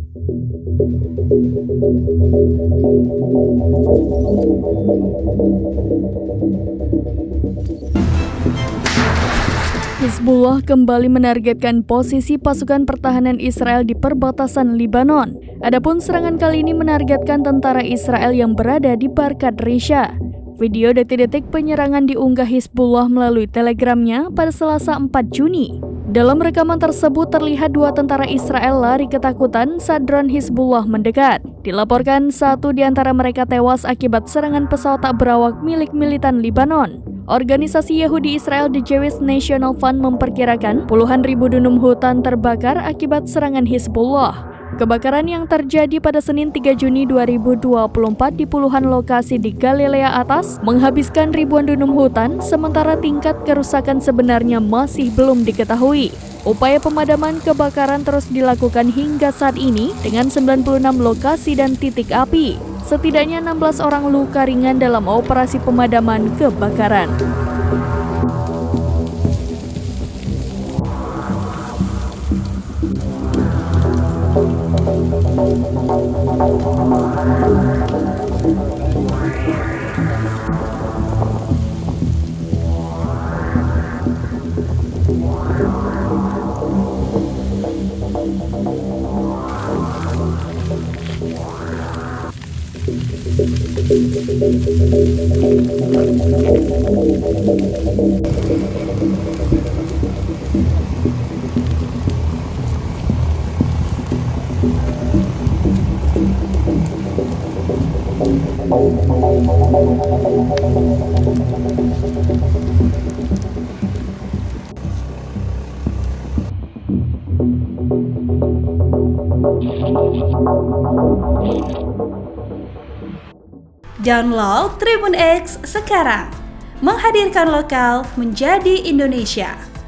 Hizbullah kembali menargetkan posisi pasukan pertahanan Israel di perbatasan Lebanon. Adapun serangan kali ini menargetkan tentara Israel yang berada di Barkat Risha. Video detik-detik penyerangan diunggah Hizbullah melalui telegramnya pada Selasa 4 Juni. Dalam rekaman tersebut terlihat dua tentara Israel lari ketakutan saat drone Hizbullah mendekat. Dilaporkan satu di antara mereka tewas akibat serangan pesawat tak berawak milik militan Lebanon. Organisasi Yahudi Israel The Jewish National Fund memperkirakan puluhan ribu dunum hutan terbakar akibat serangan Hizbullah. Kebakaran yang terjadi pada Senin 3 Juni 2024 di puluhan lokasi di Galilea Atas menghabiskan ribuan dunum hutan, sementara tingkat kerusakan sebenarnya masih belum diketahui. Upaya pemadaman kebakaran terus dilakukan hingga saat ini dengan 96 lokasi dan titik api. Setidaknya 16 orang luka ringan dalam operasi pemadaman kebakaran. Download Tribun X sekarang, menghadirkan lokal menjadi Indonesia.